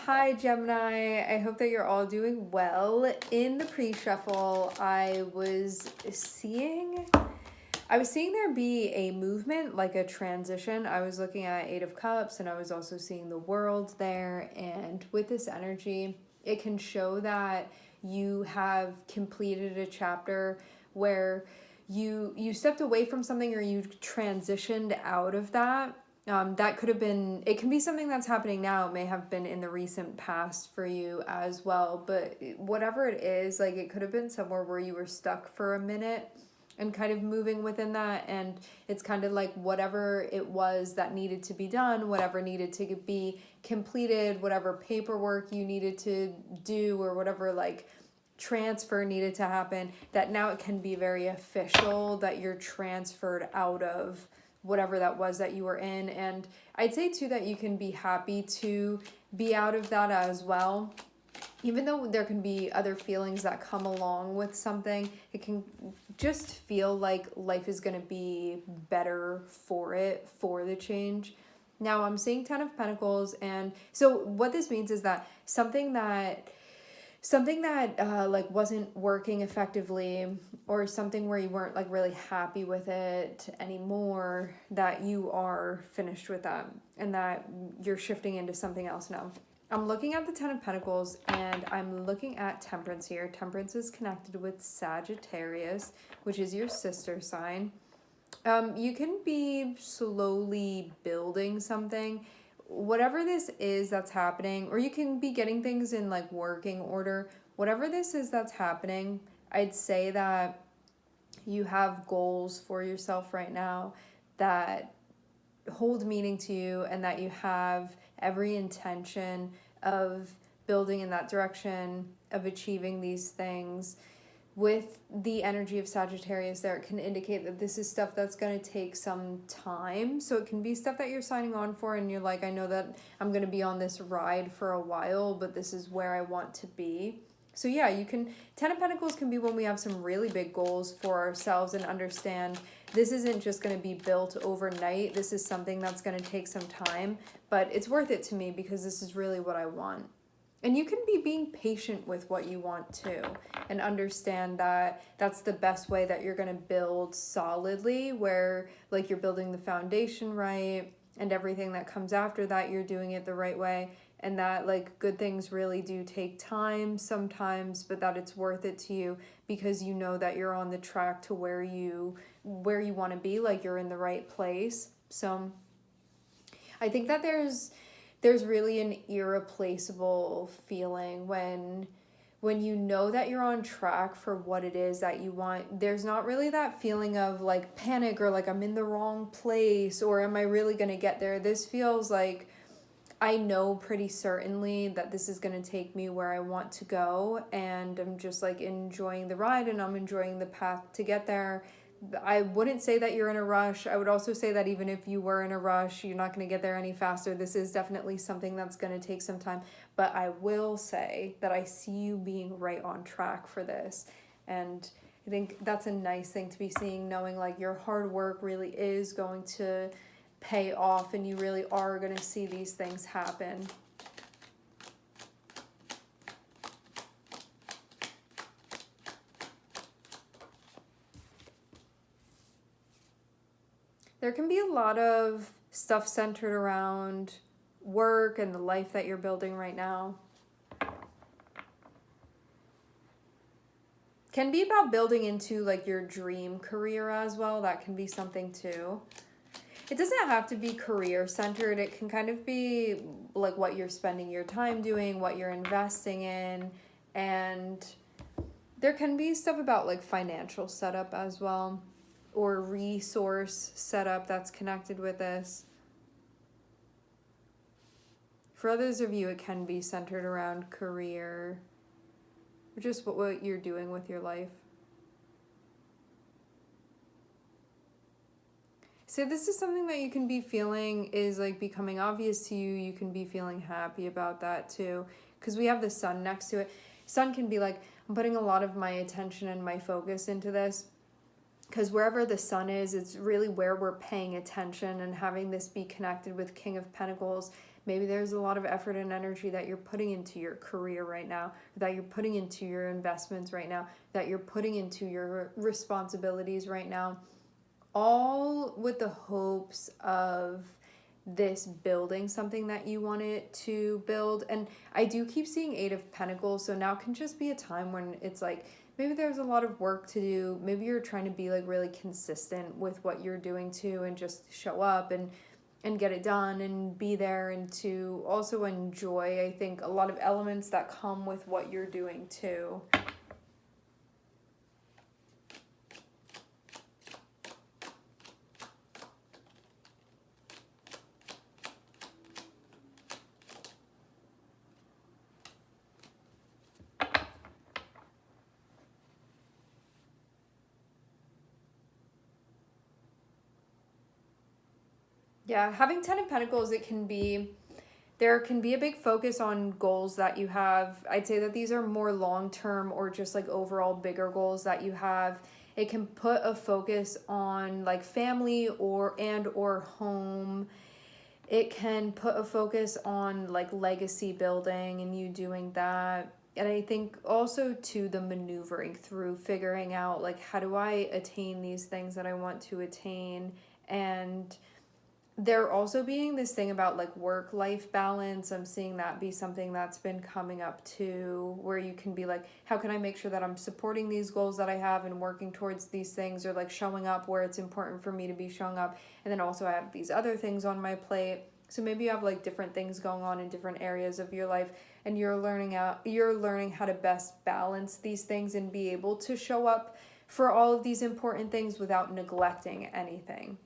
Hi, Gemini. I hope that you're all doing well. In the pre-shuffle, I was seeing there be a movement, like a transition. I was looking at Eight of Cups and I was also seeing the World there. And with this energy, it can show that you have completed a chapter where you stepped away from something or you transitioned out of that. That could have been, it can be something that's happening now. It may have been in the recent past for you as well. But whatever it is, like it could have been somewhere where you were stuck for a minute and kind of moving within that. And it's kind of like whatever it was that needed to be done, whatever needed to be completed, whatever paperwork you needed to do, or whatever like transfer needed to happen, that now it can be very official that you're transferred out of whatever that was that you were in. And I'd say too that you can be happy to be out of that as well. Even though there can be other feelings that come along with something, it can just feel like life is going to be better for the change. Now I'm seeing 10 of Pentacles, and so what this means is that something that like wasn't working effectively, or something where you weren't like really happy with it anymore, that you are finished with that and that you're shifting into something else now. I'm looking at the 10 of Pentacles and I'm looking at Temperance here. Temperance is connected with Sagittarius, which is your sister sign. You can be slowly building something, whatever this is that's happening, or you can be getting things in like working order. Whatever this is that's happening, I'd say that you have goals for yourself right now that hold meaning to you, and that you have every intention of building in that direction, of achieving these things. With the energy of Sagittarius there, it can indicate that this is stuff that's going to take some time. So it can be stuff that you're signing on for and you're like, I know that I'm going to be on this ride for a while, but this is where I want to be. So yeah, you can, 10 of Pentacles can be when we have some really big goals for ourselves and understand this isn't just going to be built overnight. This is something that's going to take some time, but it's worth it to me because this is really what I want. And you can be being patient with what you want too, and understand that that's the best way that you're going to build solidly, where like you're building the foundation right, and everything that comes after that, you're doing it the right way. And that like good things really do take time sometimes, but that it's worth it to you because you know that you're on the track to where you want to be, like you're in the right place. So I think that there's really an irreplaceable feeling when you know that you're on track for what it is that you want. There's not really that feeling of like panic or like I'm in the wrong place or am I really going to get there. This feels like I know pretty certainly that this is going to take me where I want to go, and I'm just like enjoying the ride and I'm enjoying the path to get there. I wouldn't say that you're in a rush. I would also say that even if you were in a rush, you're not going to get there any faster. This is definitely something that's going to take some time. But I will say that I see you being right on track for this. And I think that's a nice thing to be seeing, knowing like your hard work really is going to pay off and you really are going to see these things happen. There can be a lot of stuff centered around work and the life that you're building right now. Can be about building into like your dream career as well. That can be something too. It doesn't have to be career centered. It can kind of be like what you're spending your time doing, what you're investing in. And there can be stuff about like financial setup as well, or resource setup that's connected with this. For others of you, it can be centered around career, or just what you're doing with your life. So this is something that you can be feeling is like becoming obvious to you. You can be feeling happy about that too, because we have the sun next to it. Sun can be like, I'm putting a lot of my attention and my focus into this, because wherever the sun is, it's really where we're paying attention, and having this be connected with King of Pentacles Maybe there's a lot of effort and energy that you're putting into your career right now, that you're putting into your investments right now, that you're putting into your responsibilities right now, all with the hopes of this building something that you want it to build. And I do keep seeing Eight of Pentacles, so now can just be a time when it's like, maybe there's a lot of work to do. Maybe you're trying to be like really consistent with what you're doing too, and just show up and get it done and be there, and to also enjoy, I think, a lot of elements that come with what you're doing too. Yeah, having 10 of Pentacles, there can be a big focus on goals that you have. I'd say that these are more long-term or just like overall bigger goals that you have. It can put a focus on like family or home. It can put a focus on like legacy building and you doing that. And I think also to the maneuvering through figuring out like, how do I attain these things that I want to attain? And there also being this thing about like work-life balance. I'm seeing that be something that's been coming up too, where you can be like, how can I make sure that I'm supporting these goals that I have and working towards these things, or like showing up where it's important for me to be showing up. And then also I have these other things on my plate. So maybe you have like different things going on in different areas of your life, and you're learning how to best balance these things and be able to show up for all of these important things without neglecting anything.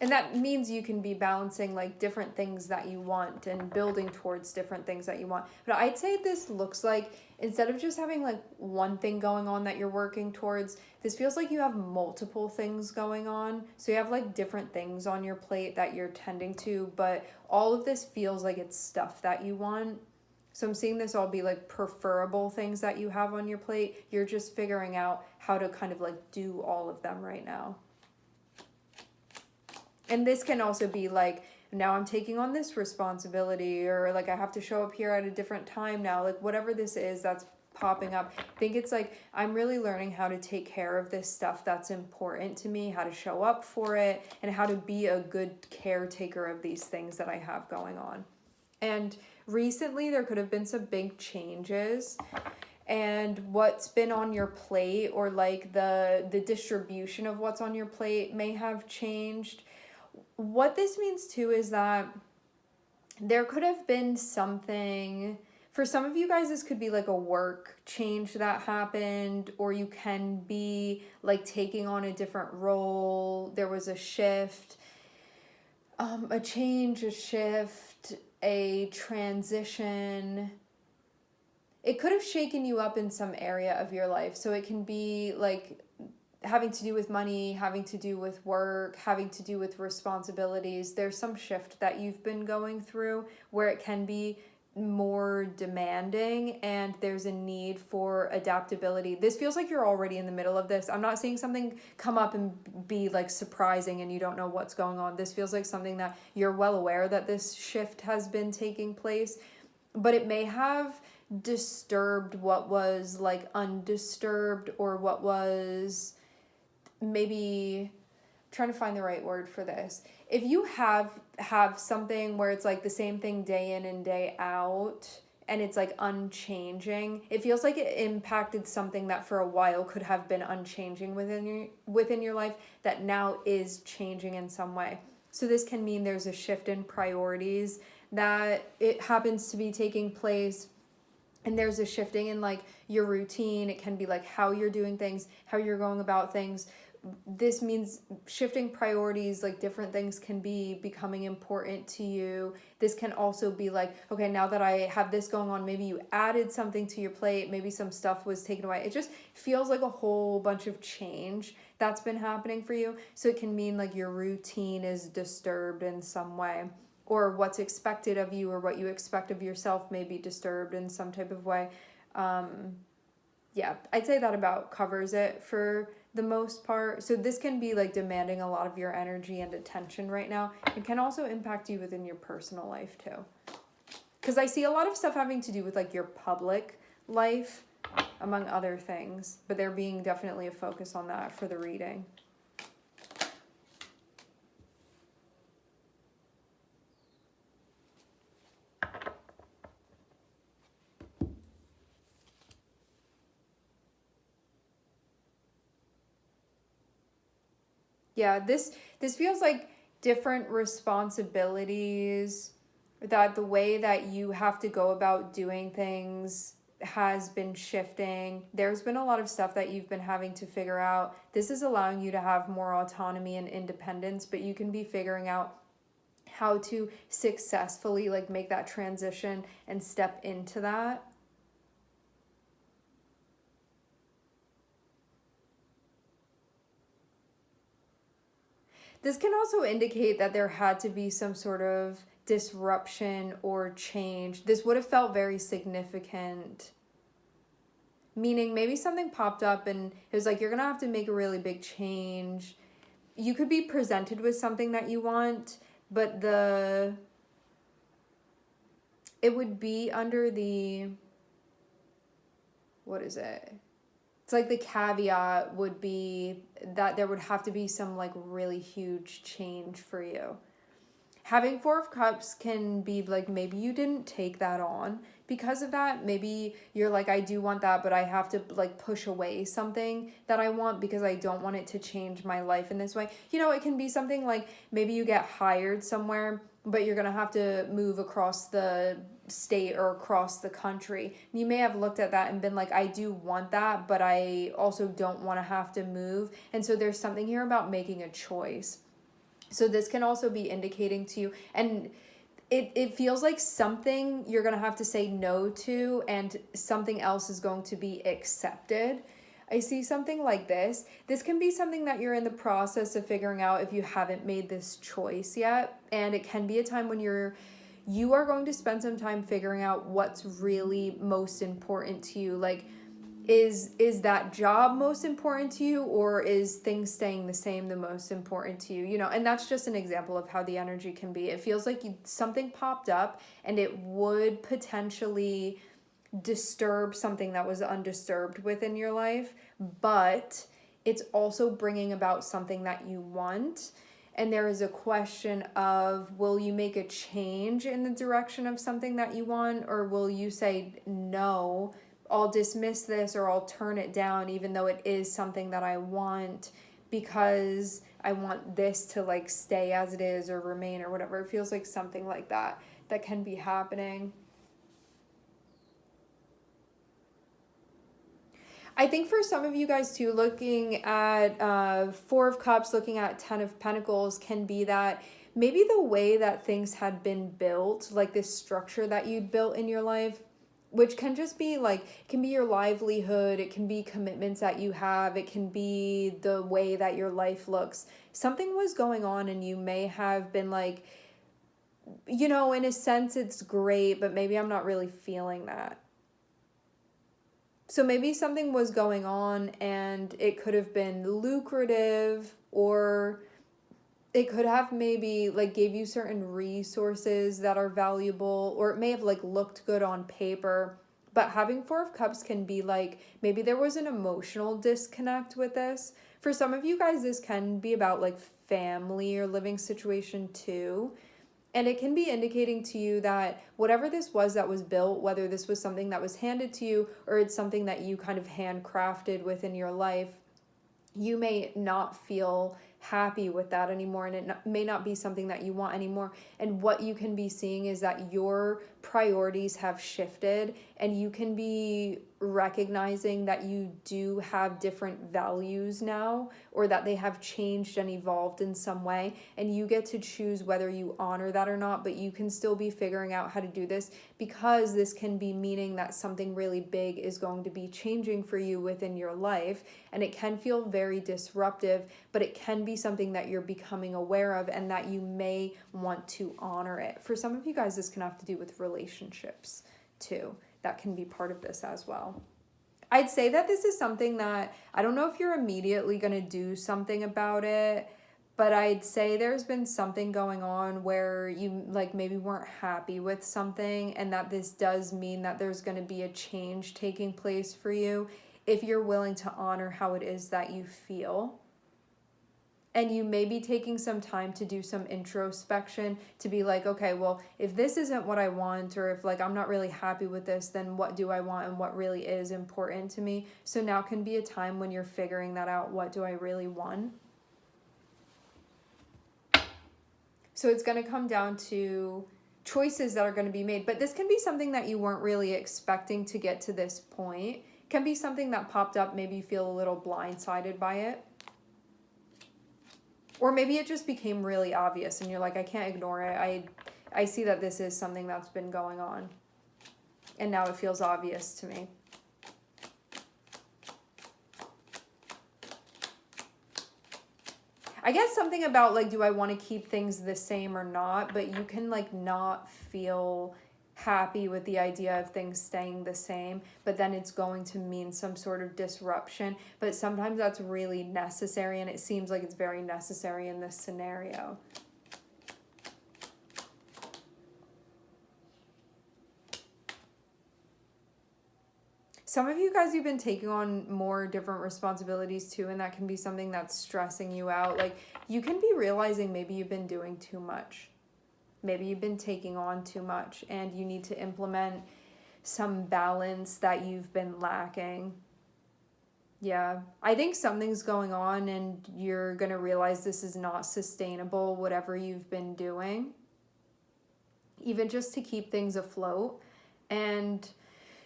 And that means you can be balancing like different things that you want and building towards different things that you want. But I'd say this looks like, instead of just having like one thing going on that you're working towards, this feels like you have multiple things going on. So you have like different things on your plate that you're tending to, but all of this feels like it's stuff that you want. So I'm seeing this all be like preferable things that you have on your plate. You're just figuring out how to kind of like do all of them right now. And this can also be like, now I'm taking on this responsibility, or like I have to show up here at a different time now, like whatever this is that's popping up. I think it's like, I'm really learning how to take care of this stuff that's important to me, how to show up for it, and how to be a good caretaker of these things that I have going on. And recently there could have been some big changes, and what's been on your plate, or like the distribution of what's on your plate may have changed. What this means too is that there could have been something, for some of you guys, this could be like a work change that happened, or you can be like taking on a different role. There was a shift, a change, a shift, a transition. It could have shaken you up in some area of your life. So it can be like having to do with money, having to do with work, having to do with responsibilities. There's some shift that you've been going through where it can be more demanding, and there's a need for adaptability. This feels like you're already in the middle of this. I'm not seeing something come up and be like surprising and you don't know what's going on. This feels like something that you're well aware that this shift has been taking place, but it may have disturbed what was like undisturbed, or what was maybe, trying to find the right word for this. If you have something where it's like the same thing day in and day out, and it's like unchanging, it feels like it impacted something that for a while could have been unchanging within your life, that now is changing in some way. So this can mean there's a shift in priorities that it happens to be taking place, and there's a shifting in like your routine. It can be like how you're doing things, how you're going about things. This means shifting priorities, like different things can be becoming important to you. This can also be like, okay, now that I have this going on, maybe you added something to your plate, maybe some stuff was taken away. It just feels like a whole bunch of change that's been happening for you. So it can mean like your routine is disturbed in some way, or what's expected of you, or what you expect of yourself may be disturbed in some type of way. Yeah, I'd say that about covers it for the most part. So this can be like demanding a lot of your energy and attention right now. It can also impact you within your personal life too. Because I see a lot of stuff having to do with like your public life, among other things. But there being definitely a focus on that for the reading. Yeah, this feels like different responsibilities, that the way that you have to go about doing things has been shifting. There's been a lot of stuff that you've been having to figure out. This is allowing you to have more autonomy and independence, but you can be figuring out how to successfully like make that transition and step into that. This can also indicate that there had to be some sort of disruption or change. This would have felt very significant. Meaning maybe something popped up and it was like, you're going to have to make a really big change. You could be presented with something that you want, but it would be under the, what is it? It's like the caveat would be that there would have to be some like really huge change for you. Having Four of Cups can be like, maybe you didn't take that on because of that. Maybe you're like, I do want that, but I have to like push away something that I want because I don't want it to change my life in this way. You know, it can be something like maybe you get hired somewhere, but you're going to have to move across the state or across the country. You may have looked at that and been like, I do want that, but I also don't want to have to move. And so there's something here about making a choice. So this can also be indicating to you, and it feels like something you're going to have to say no to and something else is going to be accepted. I see something like this. This can be something that you're in the process of figuring out if you haven't made this choice yet. And it can be a time when you are going to spend some time figuring out what's really most important to you. Like, is that job most important to you, or is things staying the same the most important to you? You know, and that's just an example of how the energy can be. It feels like something popped up and it would potentially disturb something that was undisturbed within your life, but it's also bringing about something that you want. And there is a question of, will you make a change in the direction of something that you want, or will you say, no, I'll dismiss this or I'll turn it down even though it is something that I want, because I want this to like stay as it is or remain or whatever. It feels like something like that can be happening. I think for some of you guys too, looking at Four of Cups, looking at Ten of Pentacles, can be that maybe the way that things had been built, like this structure that you'd built in your life, which can just be like, it can be your livelihood, it can be commitments that you have, it can be the way that your life looks. Something was going on and you may have been like, you know, in a sense it's great, but maybe I'm not really feeling that. So maybe something was going on and it could have been lucrative, or it could have maybe like gave you certain resources that are valuable, or it may have like looked good on paper. But having Four of Cups can be like, maybe there was an emotional disconnect with this. For some of you guys, this can be about like family or living situation too. And it can be indicating to you that whatever this was that was built, whether this was something that was handed to you or it's something that you kind of handcrafted within your life, you may not feel happy with that anymore, and it may not be something that you want anymore. And what you can be seeing is that your priorities have shifted, and you can be recognizing that you do have different values now, or that they have changed and evolved in some way, and you get to choose whether you honor that or not. But you can still be figuring out how to do this, because this can be meaning that something really big is going to be changing for you within your life, and it can feel very disruptive, but it can be something that you're becoming aware of and that you may want to honor it. For some of you guys, this can have to do with relationships too. That can be part of this as well. I'd say that this is something that I don't know if you're immediately going to do something about it, but I'd say there's been something going on where you like maybe weren't happy with something, and that this does mean that there's going to be a change taking place for you if you're willing to honor how it is that you feel. And you may be taking some time to do some introspection to be like, okay, well, if this isn't what I want, or if like I'm not really happy with this, then what do I want and what really is important to me? So now can be a time when you're figuring that out. What do I really want? So it's going to come down to choices that are going to be made. But this can be something that you weren't really expecting to get to this point. It can be something that popped up. Maybe you feel a little blindsided by it. Or maybe it just became really obvious and you're like, I can't ignore it. I see that this is something that's been going on. And now it feels obvious to me. I guess something about like, do I want to keep things the same or not? But you can like not feel happy with the idea of things staying the same, but then it's going to mean some sort of disruption. But sometimes that's really necessary, and it seems like it's very necessary in this scenario. Some of you guys, you've been taking on more different responsibilities too, and that can be something that's stressing you out. Like you can be realizing maybe you've been doing too much. Maybe you've been taking on too much and you need to implement some balance that you've been lacking. Yeah, I think something's going on and you're going to realize this is not sustainable, whatever you've been doing, even just to keep things afloat. And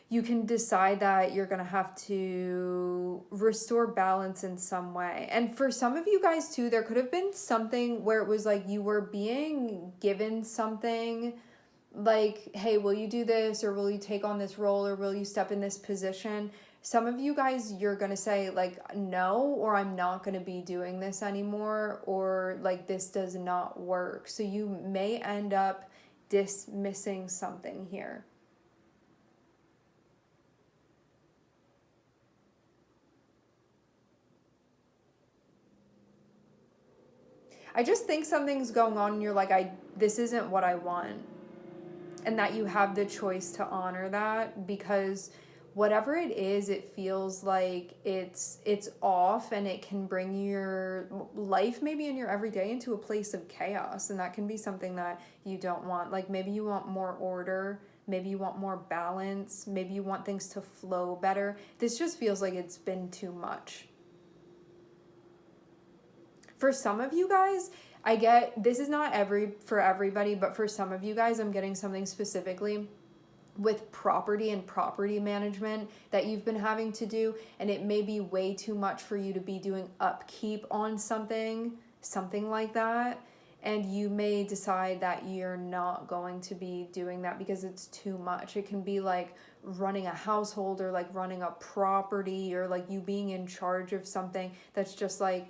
you can decide that you're going to have to restore balance in some way. And for some of you guys too, there could have been something where it was like you were being given something like, hey, will you do this, or will you take on this role, or will you step in this position? Some of you guys, you're going to say like, no, or I'm not going to be doing this anymore, or like this does not work. So you may end up dismissing something here. I just think something's going on and you're like, this isn't what I want. And that you have the choice to honor that, because whatever it is, it feels like it's off, and it can bring your life maybe in your everyday into a place of chaos. And that can be something that you don't want. Like maybe you want more order, maybe you want more balance, maybe you want things to flow better. This just feels like it's been too much. For some of you guys, I get, this is not for everybody, but for some of you guys, I'm getting something specifically with property and property management that you've been having to do, and it may be way too much for you to be doing upkeep on something like that, and you may decide that you're not going to be doing that because it's too much. It can be like running a household, or like running a property, or like you being in charge of something that's just like,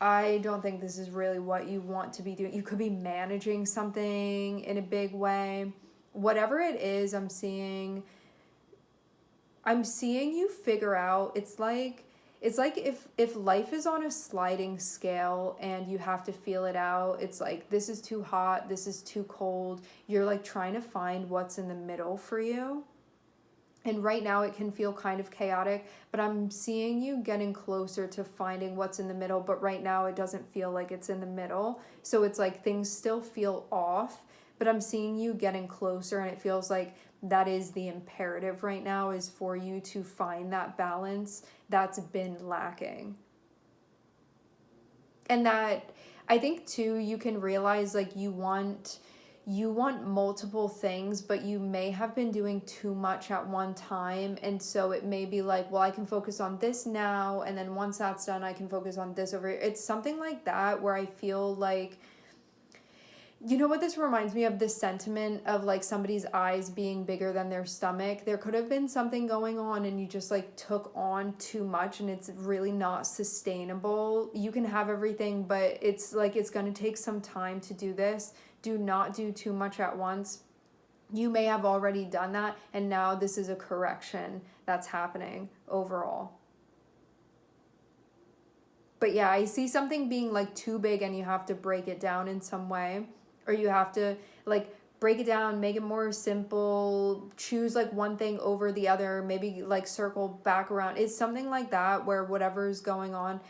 I don't think this is really what you want to be doing. You could be managing something in a big way. Whatever it is, I'm seeing you figure out, it's like if life is on a sliding scale and you have to feel it out, it's like, this is too hot, this is too cold. You're like trying to find what's in the middle for you. And right now it can feel kind of chaotic, but I'm seeing you getting closer to finding what's in the middle. But right now it doesn't feel like it's in the middle. So it's like things still feel off, but I'm seeing you getting closer, and it feels like that is the imperative right now, is for you to find that balance that's been lacking. And that, I think too, you can realize like you want multiple things, but you may have been doing too much at one time. And so it may be like, well, I can focus on this now, and then once that's done, I can focus on this over here. It's something like that, where I feel like, you know what this reminds me of? This sentiment of like somebody's eyes being bigger than their stomach. There could have been something going on and you just like took on too much, and it's really not sustainable. You can have everything, but it's like, it's going to take some time to do this. Do not do too much at once. You may have already done that, and now this is a correction that's happening overall. But yeah, I see something being like too big and you have to break it down in some way, or you have to like break it down, make it more simple, choose like one thing over the other, maybe like circle back around. It's something like that where whatever's going on,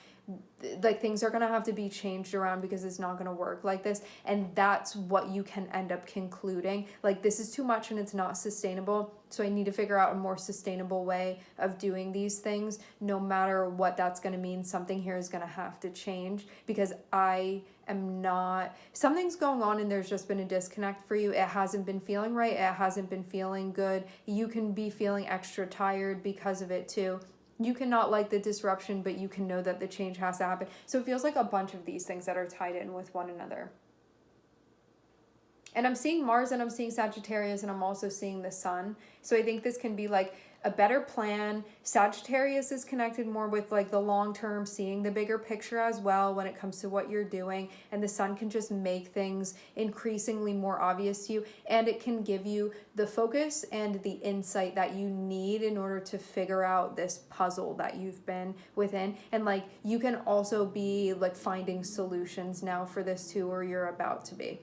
like things are going to have to be changed around because it's not going to work like this. And that's what you can end up concluding, like this is too much and it's not sustainable, so I need to figure out a more sustainable way of doing these things. No matter what that's going to mean, something here is going to have to change, because I am not, something's going on and there's just been a disconnect for you. It hasn't been feeling right, it hasn't been feeling good. You can be feeling extra tired because of it too. You cannot like the disruption, but you can know that the change has to happen. So it feels like a bunch of these things that are tied in with one another. And I'm seeing Mars and I'm seeing Sagittarius and I'm also seeing the Sun. So I think this can be like a better plan. Sagittarius is connected more with like the long term, seeing the bigger picture as well when it comes to what you're doing. And the Sun can just make things increasingly more obvious to you. And it can give you the focus and the insight that you need in order to figure out this puzzle that you've been within. And like you can also be like finding solutions now for this too, or you're about to be.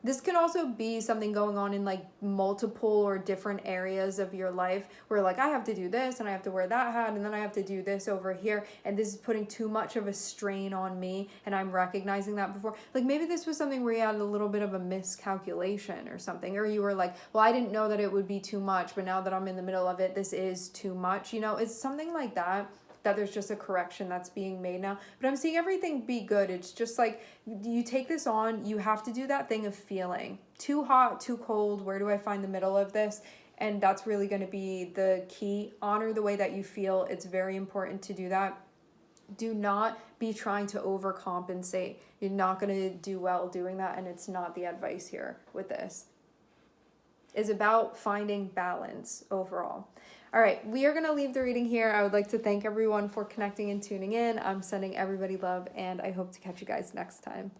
This can also be something going on in like multiple or different areas of your life where like I have to do this and I have to wear that hat and then I have to do this over here, and this is putting too much of a strain on me, and I'm recognizing that before. Like maybe this was something where you had a little bit of a miscalculation or something, or you were like, well, I didn't know that it would be too much, but now that I'm in the middle of it, this is too much. You know, it's something like that there's just a correction that's being made now. But I'm seeing everything be good. It's just like you take this on, you have to do that thing of feeling too hot, too cold. Where do I find the middle of this? And that's really going to be the key. Honor the way that you feel. It's very important to do that. Do not be trying to overcompensate. You're not going to do well doing that, and it's not the advice here with this. It's about finding balance overall. All right, we are going to leave the reading here. I would like to thank everyone for connecting and tuning in. I'm sending everybody love, and I hope to catch you guys next time.